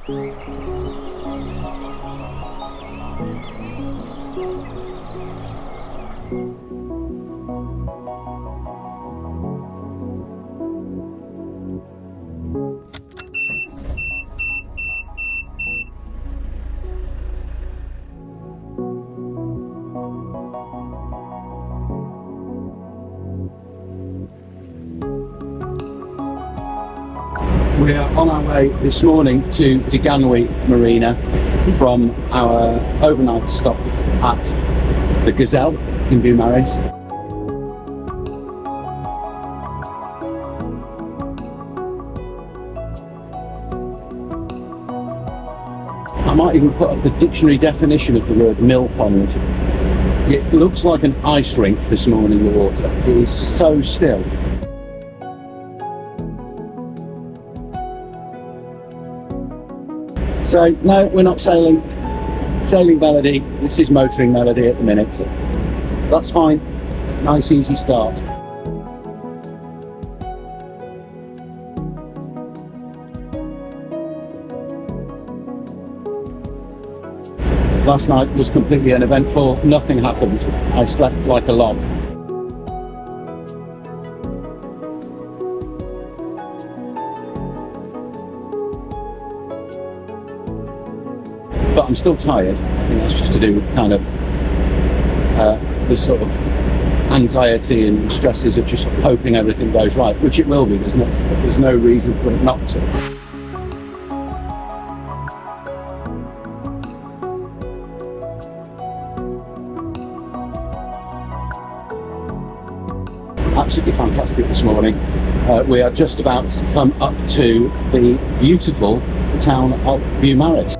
We are on our way this morning to DOOGEE Marina from our overnight stop at the Gazelle in Beaumaris. I might even put up the dictionary definition of the word mill pond. It looks like an ice rink this morning, the water. It is so still. So no, we're not sailing melody. This is motoring melody at the minute. That's fine. Nice easy start. Last night was completely uneventful. Nothing happened. I slept like a log. But I'm still tired. I think that's just to do with kind of the sort of anxiety and stresses of just hoping everything goes right, which it will be. There's no reason for it not to. Absolutely fantastic this morning. We are just about to come up to the beautiful town of Beaumaris.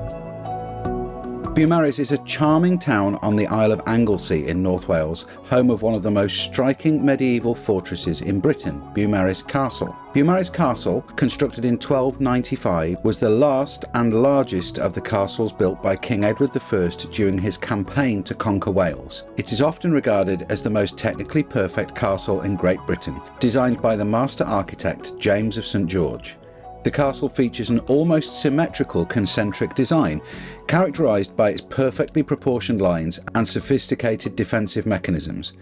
Beaumaris is a charming town on the Isle of Anglesey in North Wales, home of one of the most striking medieval fortresses in Britain, Beaumaris Castle. Beaumaris Castle, constructed in 1295, was the last and largest of the castles built by King Edward I during his campaign to conquer Wales. It is often regarded as the most technically perfect castle in Great Britain, designed by the master architect James of St George. The castle features an almost symmetrical concentric design, characterised by its perfectly proportioned lines and sophisticated defensive mechanisms.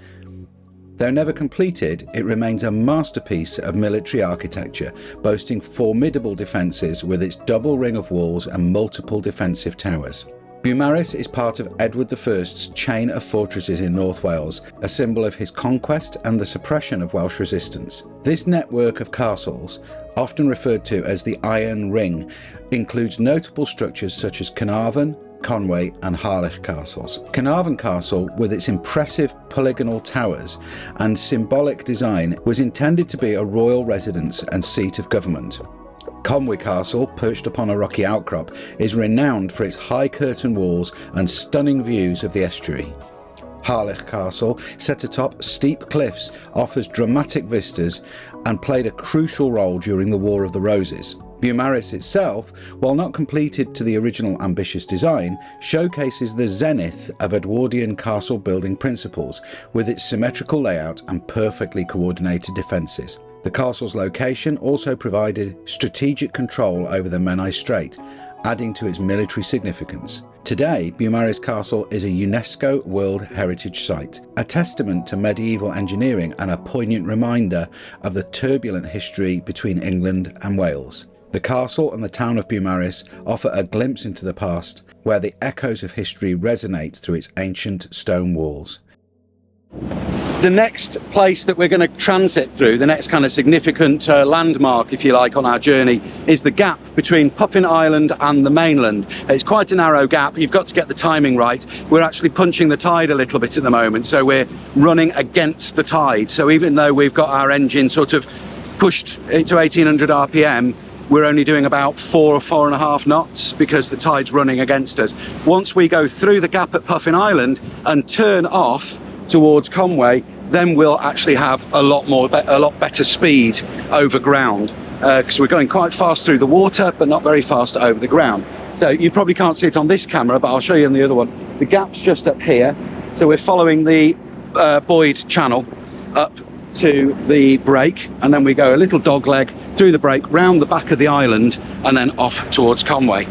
Though never completed, it remains a masterpiece of military architecture, boasting formidable defences with its double ring of walls and multiple defensive towers. Beaumaris is part of Edward I's chain of fortresses in North Wales, a symbol of his conquest and the suppression of Welsh resistance. This network of castles, often referred to as the Iron Ring, includes notable structures such as Carnarvon, Conway and Harlech castles. Carnarvon Castle, with its impressive polygonal towers and symbolic design, was intended to be a royal residence and seat of government. Conway Castle, perched upon a rocky outcrop, is renowned for its high curtain walls and stunning views of the estuary. Harlech Castle, set atop steep cliffs, offers dramatic vistas and played a crucial role during the War of the Roses. Beaumaris itself, while not completed to the original ambitious design, showcases the zenith of Edwardian castle building principles, with its symmetrical layout and perfectly coordinated defences. The castle's location also provided strategic control over the Menai Strait, adding to its military significance. Today, Beaumaris Castle is a UNESCO World Heritage Site, a testament to medieval engineering and a poignant reminder of the turbulent history between England and Wales. The castle and the town of Beaumaris offer a glimpse into the past, where the echoes of history resonate through its ancient stone walls. The next place that we're going to transit through, the next kind of significant landmark, if you like, on our journey, is the gap between Puffin Island and the mainland. It's quite a narrow gap. You've got to get the timing right. We're actually punching the tide a little bit at the moment, so we're running against the tide. So even though we've got our engine sort of pushed to 1800 RPM, we're only doing about 4 or 4.5 knots because the tide's running against us. Once we go through the gap at Puffin Island and turn off towards Conway, then we'll actually have a lot better speed over ground, because we're going quite fast through the water but not very fast over the ground. So you probably can't see it on this camera, but I'll show you on the other one. The gap's just up here, so we're following the Boyd channel up to the break, and then we go a little dog leg through the break, round the back of the island, and then off towards Conway.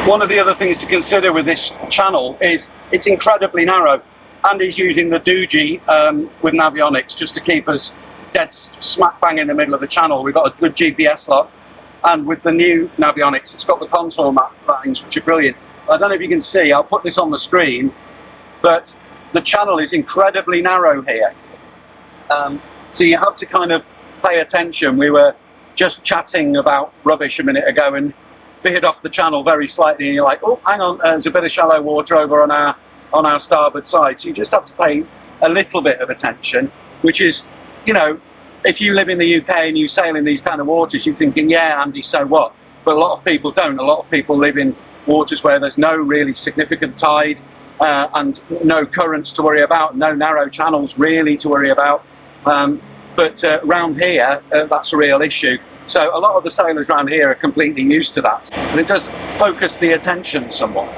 One of the other things to consider with this channel is it's incredibly narrow. Andy's using the DOOGEE with Navionics just to keep us dead smack bang in the middle of the channel. We've got a good GPS lock, and with the new Navionics it's got the contour map lines, which are brilliant. I don't know if you can see, I'll put this on the screen, but the channel is incredibly narrow here. So you have to kind of pay attention. We were just chatting about rubbish a minute ago and veered off the channel very slightly, and you're like, oh, hang on, there's a bit of shallow water over on our starboard side. So you just have to pay a little bit of attention, which is, you know, if you live in the UK and you sail in these kind of waters, you're thinking, yeah, Andy, so what? But a lot of people don't. A lot of people live in waters where there's no really significant tide and no currents to worry about, no narrow channels really to worry about. But around here, that's a real issue. So a lot of the sailors around here are completely used to that. And it does focus the attention somewhat.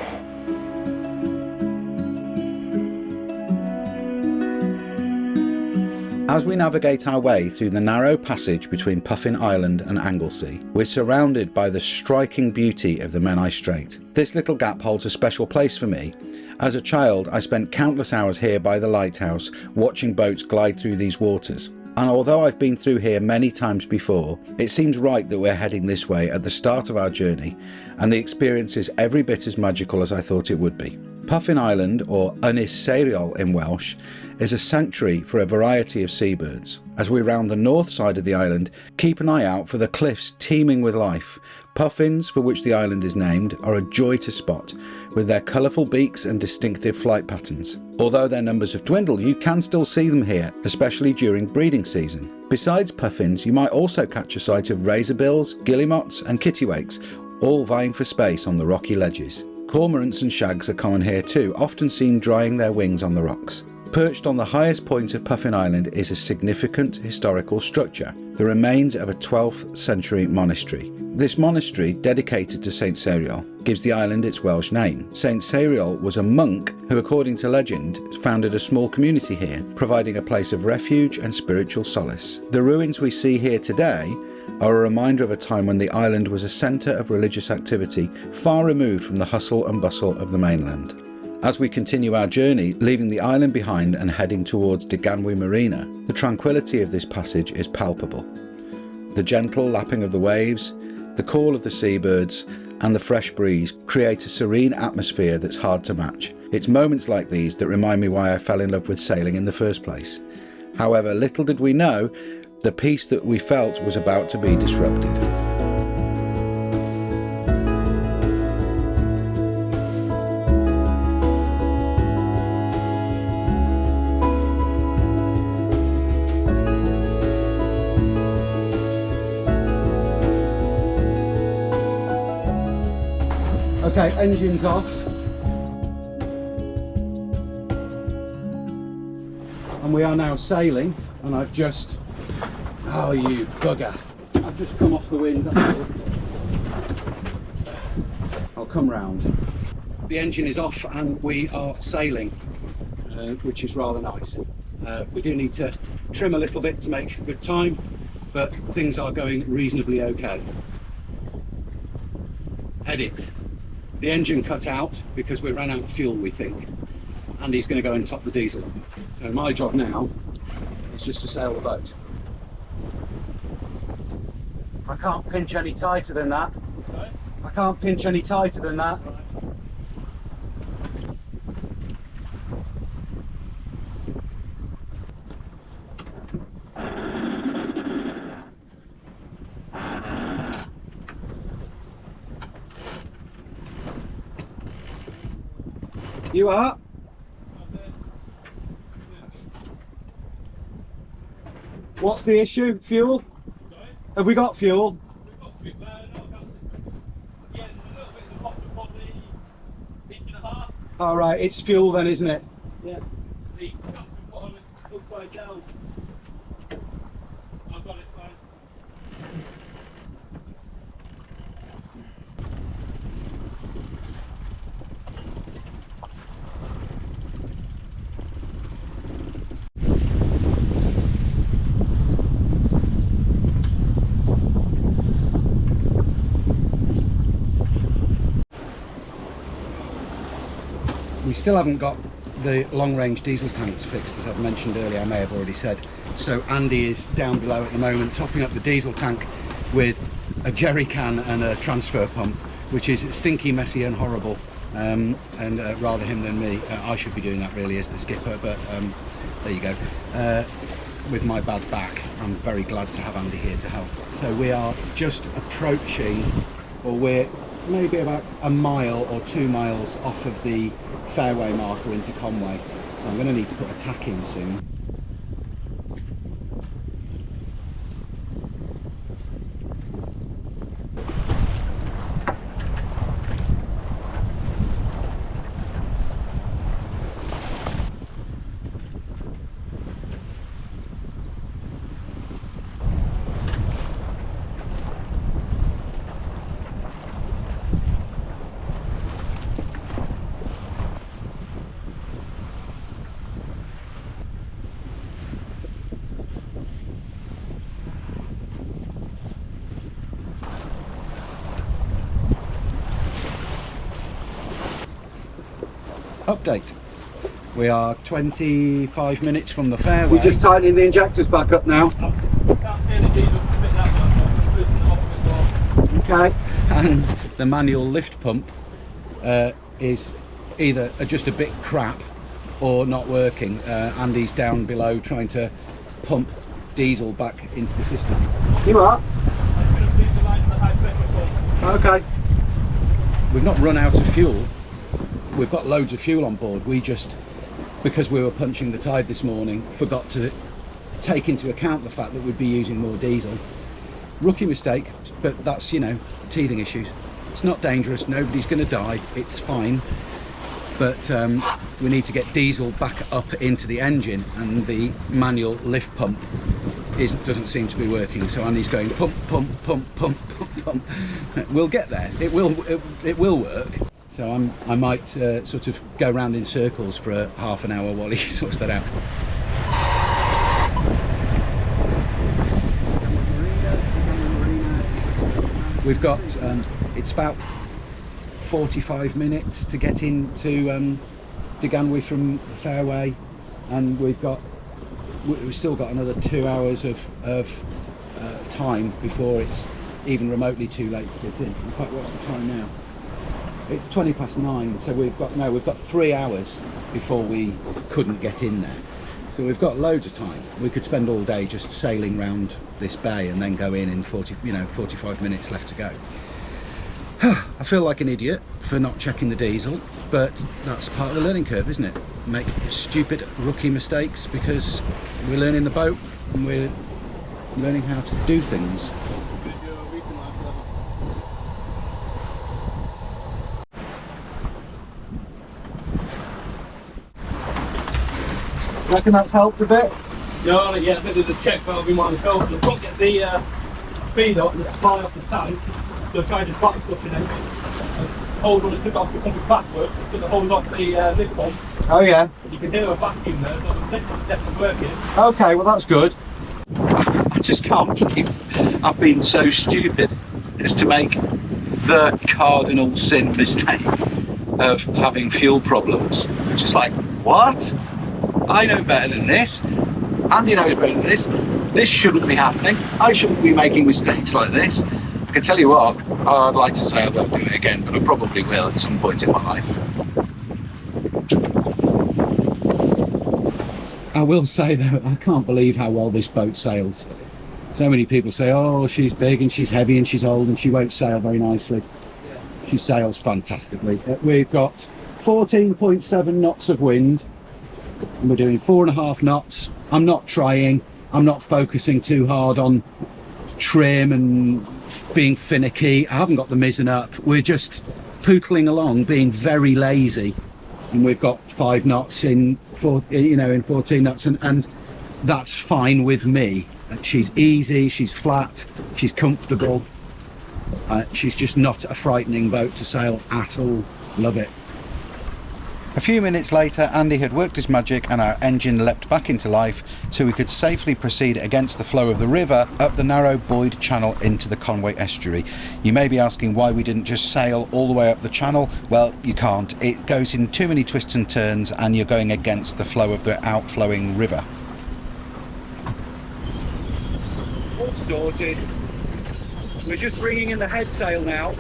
As we navigate our way through the narrow passage between Puffin Island and Anglesey, we're surrounded by the striking beauty of the Menai Strait. This little gap holds a special place for me. As a child, I spent countless hours here by the lighthouse, watching boats glide through these waters. And although I've been through here many times before, it seems right that we're heading this way at the start of our journey, and the experience is every bit as magical as I thought it would be. Puffin Island, or Ynys Seiriol in Welsh, is a sanctuary for a variety of seabirds. As we round the north side of the island, keep an eye out for the cliffs teeming with life. Puffins, for which the island is named, are a joy to spot, with their colourful beaks and distinctive flight patterns. Although their numbers have dwindled, you can still see them here, especially during breeding season. Besides puffins, you might also catch a sight of razorbills, guillemots and kittiwakes, all vying for space on the rocky ledges. Cormorants and shags are common here too, often seen drying their wings on the rocks. Perched on the highest point of Puffin Island is a significant historical structure, the remains of a 12th century monastery. This monastery, dedicated to St Seiriol, gives the island its Welsh name. St Seiriol was a monk who, according to legend, founded a small community here, providing a place of refuge and spiritual solace. The ruins we see here today are a reminder of a time when the island was a centre of religious activity, far removed from the hustle and bustle of the mainland. As we continue our journey, leaving the island behind and heading towards Deganwy Marina, the tranquility of this passage is palpable. The gentle lapping of the waves, the call of the seabirds, and the fresh breeze create a serene atmosphere that's hard to match. It's moments like these that remind me why I fell in love with sailing in the first place. However, little did we know, the peace that we felt was about to be disrupted. Okay, engine's off. And we are now sailing, and I've just, oh you bugger, I've just come off the wind. I'll come round. The engine is off and we are sailing, which is rather nice. We do need to trim a little bit to make good time, but things are going reasonably okay. Edit. The engine cut out because we ran out of fuel, we think, and he's going to go and top the diesel. So my job now is just to sail the boat. I can't pinch any tighter than that. Sorry? I can't pinch any tighter than that. Right. You are? What's the issue? Fuel? Sorry? Have we got fuel? We've got fuel. No, yeah, there's a little bit in the bottom of the inch and a half. Alright, it's fuel then, isn't it? Yeah. The top and bottom is upside down. I've got it fine. We still haven't got the long-range diesel tanks fixed, as I've mentioned earlier. I may have already said. So Andy is down below at the moment, topping up the diesel tank with a jerry can and a transfer pump, which is stinky, messy and horrible, and rather him than me. I should be doing that really as the skipper, but there you go. With my bad back, I'm very glad to have Andy here to help. So we are just approaching, or we're maybe about a mile or 2 miles off of the fairway marker into Conway, so I'm going to need to put a tack in soon. Update. We are 25 minutes from the fairway. We're just tightening the injectors back up now. I can't see any diesel to fit that much. I'm losing the bottom of it all. Okay. And the manual lift pump is either just a bit crap or not working. Andy's down below trying to pump diesel back into the system. You are? I could have used the line to the high pressure pump. Okay. We've not run out of fuel. We've got loads of fuel on board. We just, because we were punching the tide this morning, forgot to take into account the fact that we'd be using more diesel. Rookie mistake, but that's, you know, teething issues. It's not dangerous, nobody's going to die, it's fine. But we need to get diesel back up into the engine, and the manual lift pump doesn't seem to be working. So Andy's going pump, pump, pump, pump, pump, pump. We'll get there. It will work. So I might sort of go round in circles for a half an hour while he sorts that out. We've got, it's about 45 minutes to get into Deganwy from the fairway, and we've still got another 2 hours of time before it's even remotely too late to get in. In fact, what's the time now? It's 9:20, so we've got 3 hours before we couldn't get in there. So we've got loads of time. We could spend all day just sailing round this bay and then go in 45 minutes left to go. I feel like an idiot for not checking the diesel, but that's part of the learning curve, isn't it? Make stupid rookie mistakes because we're learning the boat and we're learning how to do things. Reckon that's helped a bit? No, yeah, I think there's this check valve in one of the filters. I couldn't get the speed up and just fly off the tank, so I tried to back stuff in it. Hold on, it took off the pump backwards, it took the hose off the lift pump. Oh yeah. You can hear a vacuum there, so the lift is definitely working. Okay, well that's good. I just can't believe I've been so stupid as to make the cardinal sin mistake of having fuel problems. Just like, what? I know better than this. Andy knows better than this. This shouldn't be happening. I shouldn't be making mistakes like this. I can tell you what, I'd like to say I won't do it again, but I probably will at some point in my life. I will say though, I can't believe how well this boat sails. So many people say, oh, she's big and she's heavy and she's old and she won't sail very nicely. She sails fantastically. We've got 14.7 knots of wind. And we're doing 4.5 knots. I'm not trying, I'm not focusing too hard on trim and being finicky. I haven't got the mizzen up. We're just pootling along, being very lazy. And we've got 5 knots in 14 knots, and that's fine with me. She's easy, she's flat, she's comfortable. She's just not a frightening boat to sail at all. Love it. A few minutes later, Andy had worked his magic and our engine leapt back into life, so we could safely proceed against the flow of the river up the narrow buoyed channel into the Conway estuary. You may be asking why we didn't just sail all the way up the channel. Well, you can't. It goes in too many twists and turns and you're going against the flow of the outflowing river. All sorted. We're just bringing in the head sail now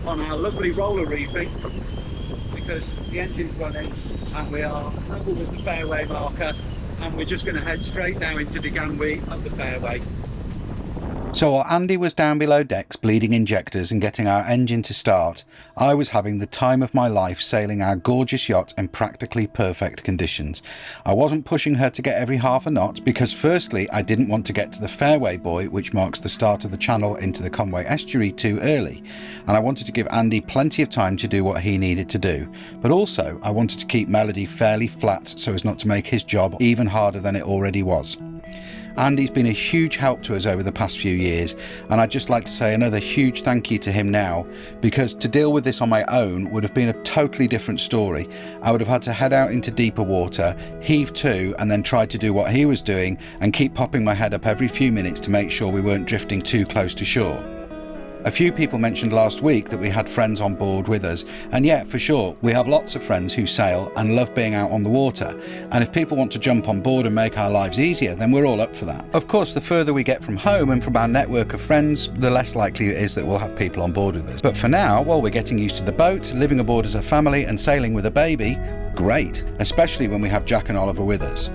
on our lovely roller reefing, because the engine's running and we are level with the fairway marker, and we're just going to head straight now into Deganwy up the fairway. So while Andy was down below decks bleeding injectors and getting our engine to start, I was having the time of my life sailing our gorgeous yacht in practically perfect conditions. I wasn't pushing her to get every half a knot because firstly I didn't want to get to the fairway buoy, which marks the start of the channel into the Conway estuary, too early, and I wanted to give Andy plenty of time to do what he needed to do, but also I wanted to keep Melody fairly flat so as not to make his job even harder than it already was. Andy's been a huge help to us over the past few years, and I'd just like to say another huge thank you to him now, because to deal with this on my own would have been a totally different story. I would have had to head out into deeper water, heave to, and then try to do what he was doing and keep popping my head up every few minutes to make sure we weren't drifting too close to shore. A few people mentioned last week that we had friends on board with us, and yeah, for sure, we have lots of friends who sail and love being out on the water, and if people want to jump on board and make our lives easier, then we're all up for that. Of course, the further we get from home and from our network of friends, the less likely it is that we'll have people on board with us. But for now, while we're getting used to the boat, living aboard as a family and sailing with a baby, great, especially when we have Jack and Oliver with us.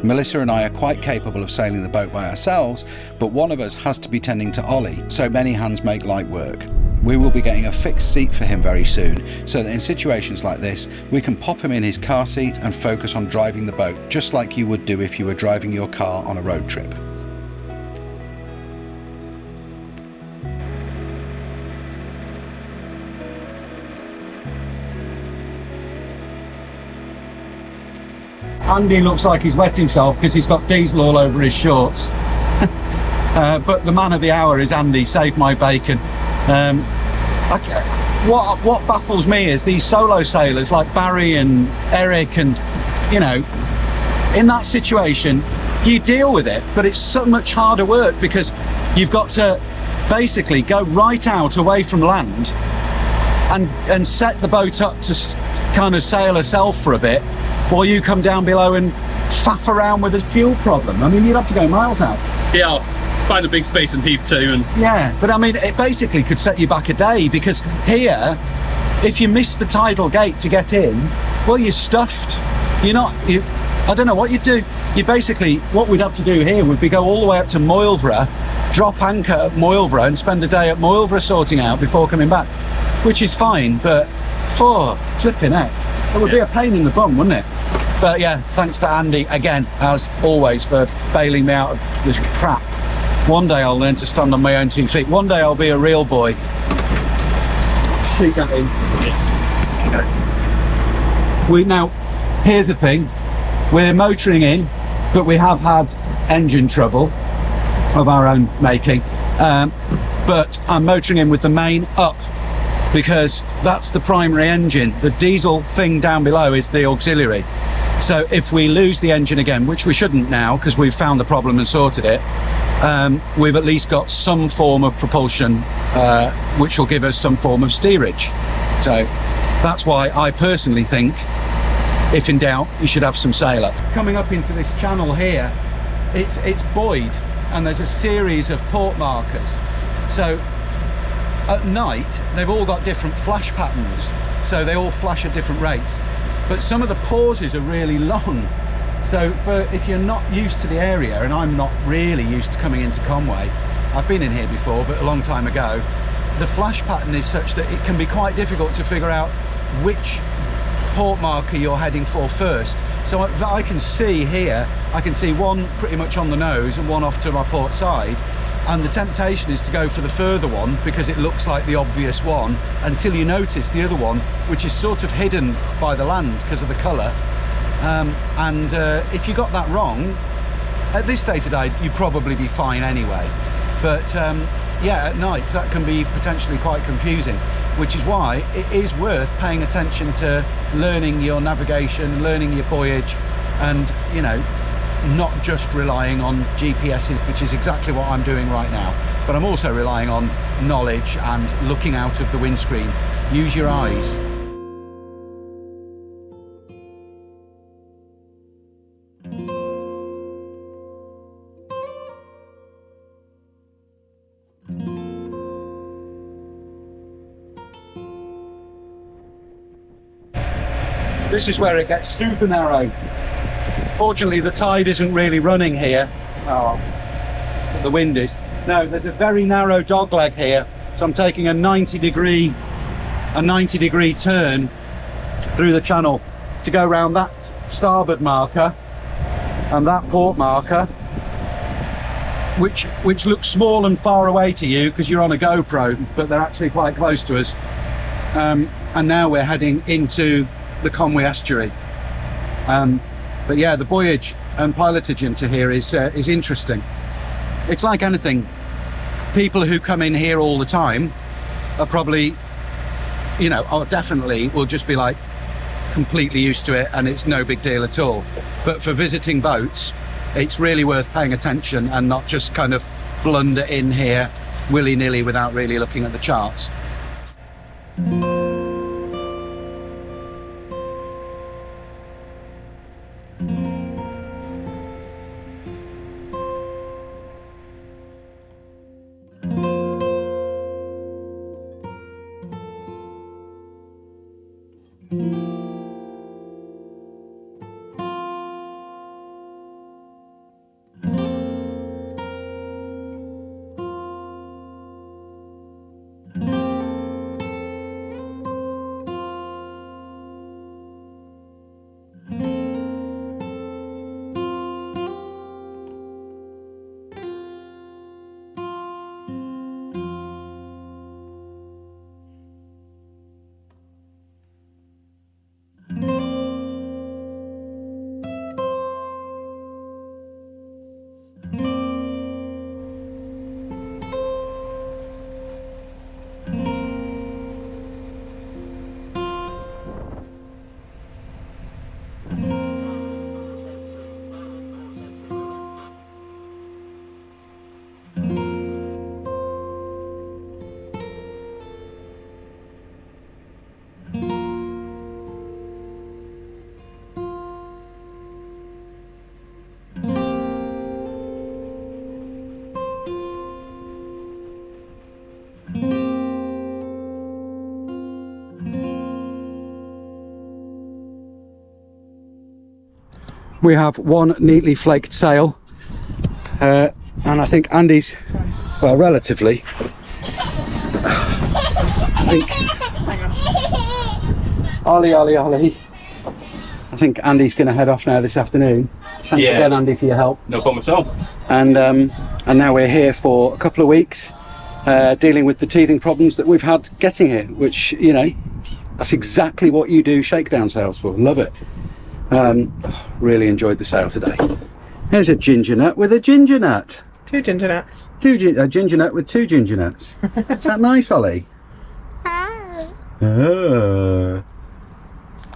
Melissa and I are quite capable of sailing the boat by ourselves, but one of us has to be tending to Ollie, so many hands make light work. We will be getting a fixed seat for him very soon, so that in situations like this, we can pop him in his car seat and focus on driving the boat, just like you would do if you were driving your car on a road trip. Andy looks like he's wet himself because he's got diesel all over his shorts. But the man of the hour is Andy, saved my bacon. What baffles me is these solo sailors like Barry and Eric, and you know, in that situation you deal with it, but it's so much harder work because you've got to basically go right out away from land and set the boat up to kind of sail herself for a bit, while you come down below and faff around with a fuel problem. I mean, you'd have to go miles out. Yeah, I'll find a big space and heave to. And yeah, but I mean, it basically could set you back a day, because here, if you miss the tidal gate to get in, well, you're stuffed. I don't know what you'd do. You basically, what we'd have to do here would be go all the way up to Moylvra, drop anchor at Moylvra and spend a day at Moylvra sorting out before coming back, which is fine, but for flipping heck, it would be a pain in the bum, wouldn't it? But yeah, thanks to Andy again, as always, for bailing me out of this crap. One day I'll learn to stand on my own 2 feet. One day I'll be a real boy. Shoot that in. Now, here's the thing. We're motoring in, but we have had engine trouble of our own making. But I'm motoring in with the main up, because that's the primary engine. The diesel thing down below is the auxiliary. So if we lose the engine again, which we shouldn't now because we've found the problem and sorted it, we've at least got some form of propulsion, which will give us some form of steerage. So that's why I personally think, if in doubt, you should have some sail up. Coming up into this channel here, it's buoyed and there's a series of port markers. So at night, they've all got different flash patterns, so they all flash at different rates. But some of the pauses are really long. So if you're not used to the area, and I'm not really used to coming into Conway, I've been in here before, but a long time ago, the flash pattern is such that it can be quite difficult to figure out which port marker you're heading for first. So I can see here, I can see one pretty much on the nose and one off to my port side. And the temptation is to go for the further one because it looks like the obvious one, until you notice the other one, which is sort of hidden by the land because of the colour. If you got that wrong, at this state of day, you'd probably be fine anyway. But yeah, at night, that can be potentially quite confusing. which is why it is worth paying attention to learning your navigation, learning your voyage, and, you know, not just relying on GPSs, which is exactly what I'm doing right now. But I'm also relying on knowledge and looking out of the windscreen. Use your eyes. This is where it gets super narrow. Fortunately, the tide isn't really running here. Oh, but the wind is. No, there's a very narrow dogleg here, so I'm taking a 90 degree turn through the channel to go around that starboard marker and that port marker, which looks small and far away to you because you're on a GoPro, but they're actually quite close to us. And now we're heading into the Conwy estuary. But yeah, the voyage and pilotage into here is interesting. It's like anything. People who come in here all the time are probably, you know, or definitely will just be like completely used to it and it's no big deal at all. But for visiting boats, it's really worth paying attention and not just kind of blunder in here willy-nilly without really looking at the charts. We have one neatly flaked sail, and I think Andy's, well, relatively, I think, Ollie. I think Andy's going to head off now this afternoon. Thanks again, Andy, for your help. No problem at all. And now we're here for a couple of weeks, dealing with the teething problems that we've had getting here, which, you know, that's exactly what you do shakedown sails for. Love it. Really enjoyed the sail today. Here's a ginger nut with a ginger nut. Two ginger nuts. A ginger nut with two ginger nuts. Is that nice, Ollie?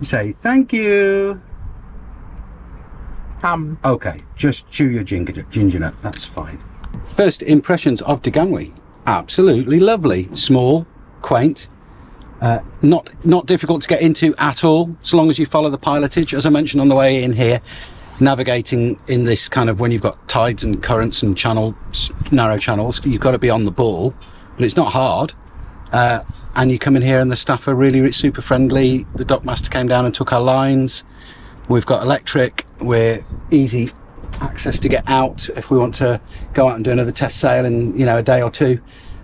Say thank you. Okay, just chew your ginger nut, that's fine. First impressions of DOOGEE. Absolutely lovely. Small, quaint. Not difficult to get into at all, so long as you follow the pilotage. As I mentioned on the way in here, navigating in this kind of, when you've got tides and currents and narrow channels, you've got to be on the ball, but it's not hard. And you come in here and the staff are really super friendly. The dockmaster came down and took our lines. We've got electric, we're easy access to get out if we want to go out and do another test sail in, you know, a day or two,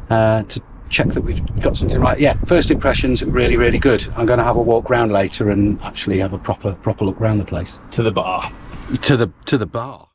to check that we've got something right. Yeah, first impressions, really, really good. I'm going to have a walk round later and actually have a proper look around the place. To the bar. To the bar.